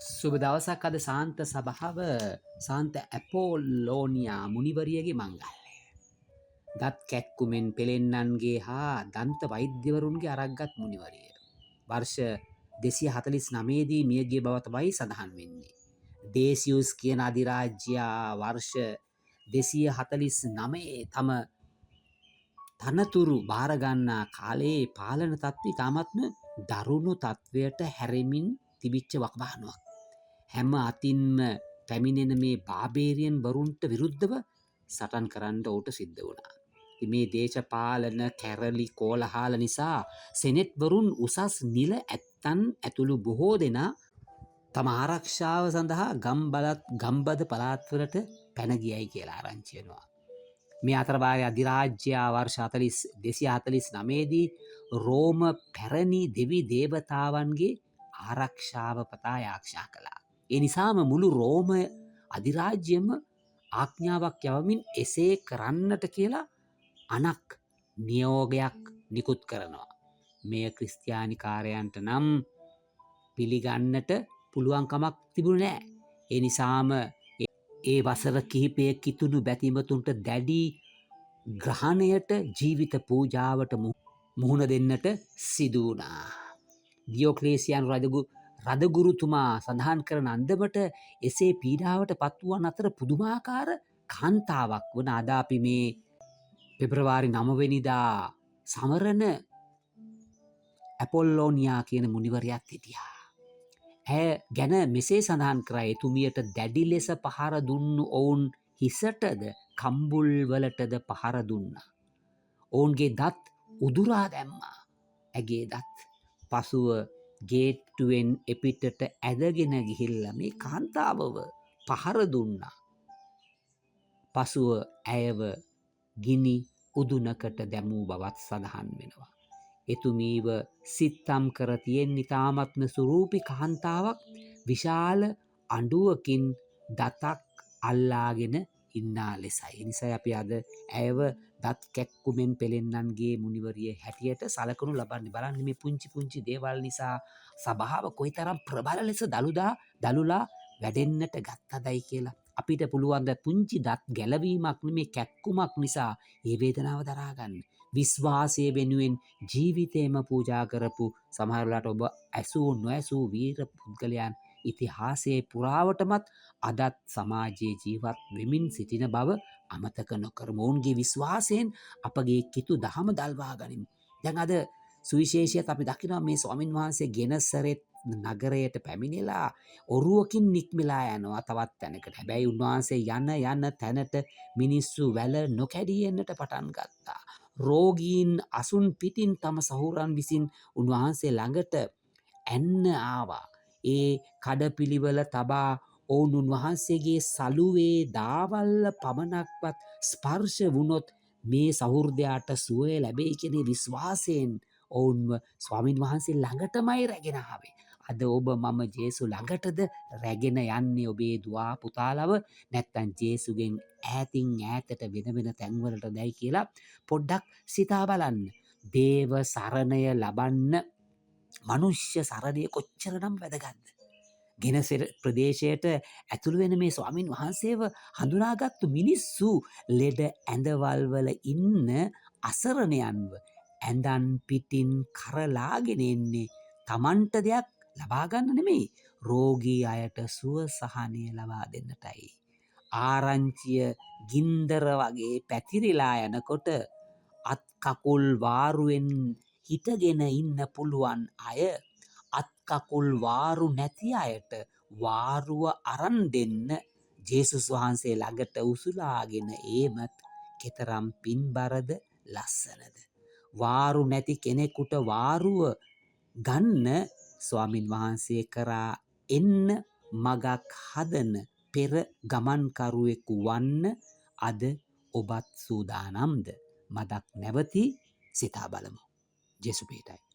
සුබ දවසක් අද සාන්ත සභාව සාන්ත ඇපෝලෝනියා මුනිවරියගේ මංගල්‍යය. දත් කැක්කුමෙන් පෙළෙන්නන්ගේ හා දන්ත වෛද්‍යවරුන්ගේ අරක්ගත් මුනිවරිය. වර්ෂ 249 දී මියගිය බව තමයි සඳහන් වෙන්නේ. දේසියුස් කියන අධිරාජ්‍යයා වර්ෂ 249 තම තනතුරු භාරගන්නා කාලයේ පාලන තත්ත්වය තාමත්ම දරුණු තත්ත්වයට හැරෙමින් තිබිච්ච වකවානුවක්. හැම අතින්ම පැමිණෙන මේ බාබේරියන් වරුන්ට විරුද්ධව සටන් කරන්න ඔහුට සිද්ධ වුණා. මේ දේශපාලන කැරලි කෝලහල නිසා සෙනෙට් වරුන් උසස් නිල ඇත්තන් ඇතුළු බොහෝ දෙනා තම ආරක්ෂාව සඳහා ගම්බද පළාත්වලට පැන ගියයි කියලා ආරංචි වෙනවා. මේ අතරවාරය අධිරාජ්‍යයා වර්ෂ 249 දී රෝම පැරණි දෙවි දේවතාවන්ගේ ආරක්ෂාව පතා යාක්ෂා කළා. ඒ නිසාම මුළු රෝම අධිරාජ්‍යම ආඥාවක් යවමින් එසේ කරන්නට කියලා අනක් නියෝගයක් නිකුත් කරනවා. මෙය ක්‍රිස්තියානිකාරයන්ට නම් පිළිගන්නට පුළුවන්කමක් තිබුණේ නැහැ. ඒ නිසාම ඒ වසර කිහිපයක් කිතුණු බැතිමතුන්ට දැඩි ග්‍රහණයට ජීවිත පූජාවට මුහුණ දෙන්නට සිදු වුණා. දියොක්ලේසියානු රදගුරුතුමා සඳහන් කරන අන්දමට එසේ පීඩාවට පත්වුවන් අතර පුදුමාකාර කාන්තාවක් වන අද අපි මේ පෙබ්‍රවාරි 9 වෙනිදා සමරන ඇපොල්ලෝනියා කියන මුනිවරයාත් හිටියා. ඇය ගැන මෙසේ සඳහන් කරයි එතුමියට දැඩි ලෙස පහර දුන්නු ඔවුන් හිසටද කම්බුල්වලටද පහර දුන්නා. ඔවුන්ගේ දත් උදුරා දැම්මා. ඇගේ දත් පසුව ගේට්ටුවෙන් එපිටට ඇදගෙන ගිහිල්ලා මේ කාන්තාවව පහර දුන්නා. පසුව ඇයව ගිනි උදුනකට දැමූ බවත් සඳහන් වෙනවා. එතුමීව සිත්තම් කර තියෙන්නේ තාමත්ම සුරූපි කාන්තාවක් විශාල අඬුවකින් දතක් අල්ලාගෙන ඉන්නා ලෙසයි. නිසා අපි අද ඇයව දත් කැක්කුමෙන් පෙළෙන්නන්ගේ මුනිවරිය හැටියට සලකනු ලබන්නේ. බලන්න මේ පුංචි පුංචි දේවල් නිසා සභාව කොයිතරම් ප්‍රබල ලෙස දළුලා වැඩෙන්නට ගත්තදයි කියලා. අපිට පුළුවන් ද පුංචි දත් ගැලවීමක් නෙමේ කැක්කුමක් නිසා ඒ වේදනාව දරා ගන්න. විශ්වාසය වෙනුවෙන් ජීවිතේම පූජා කරපු සමහරලාට ඔබ ඇසූ නොඇසූ වීර පුද්ගලයන් ඉතිහාසයේ පුරාවටමත් අදත් සමාජයේ ජීවත් වෙමින් සිටින බව අමතක නොකරමු. ඔවුන්ගේ විශ්වාසයෙන් අපගේ කිතු දහම දල්වා ගනිමු. දැන් අද සුවිශේෂයත් අපි දකිනවා මේ ස්වාමින් වහන්සේ ගෙනසරෙත් නගරයට පැමිණිලා ඔරුවකින් නික්මිලා යනවා තවත් තැනකට. හැබැයි උන්වහන්සේ යන තැනට මිනිස්සු වැල නොකැඩී එන්නට පටන් ගත්තා. රෝගීන් අසුන් පිටින් තම සහුරන් විසින් උන්වහන්සේ ළඟට ඇන්න ආවා. ඒ කඩපිළිවෙල තබා ඔවුන් උන්වහන්සේගේ සලුවේ දාවල්ල පමණක්වත් ස්පර්ශ වුණොත් මේ සහෘදයාට සුවය ලැබෙයි කියන විශ්වාසයෙන් ඔවුන්ව ස්වාමින් වහන්සේ ළඟටමයි රැගෙන ආවේ. අද ඔබ මම ජේසු ළඟටද රැගෙන යන්නේ ඔබේ දුවා පුතාලව නැත්තම් ජේසුගෙන් ඈතින් ඈතට වෙන තැන්වලට දැයි කියලා පොඩ්ඩක් සිතා බලන්න. දේව සරණය ලබන්න මනුෂ්‍ය සරණය කොච්චරනම් වැදගත්ද? ගෙනසෙර ප්‍රදේශයට ඇතුළු වෙන මේ ස්වාමින් වහන්සේව හඳුනාගත්තු මිනිස්සු ලෙඩ ඇඳවල් වල ඉන්න අසරණයන්ව ඇඳන් පිටින් කරලාගෙන එන්නේ තමන්ට දෙයක් ලබා ගන්න නෙමෙයි, රෝගී අයට සුව සහනය ලබා දෙන්නටයි. ආරංචිය ගින්දර වගේ පැතිරිලා යනකොට අත් කකුල් වාරුවෙන් හිටගෙන ඉන්න පුළුවන් අය අත් කකුල් වාරු නැති අයට වාරුව අරන් දෙන්න ජේසුස් වහන්සේ ළඟට උසුලාගෙන ඒමත් කෙතරම් පින්බරද ලස්සනද. වාරු නැති කෙනෙකුට වාරුව ගන්න ස්වාමින් වහන්සේ කරා එන්න මගක් හදන පෙර ගමන්කරුවෙකු වන්න අද ඔබත් සූදානම්ද? මදක් නැවති සිතා බලමු. ජේසු පිටයි.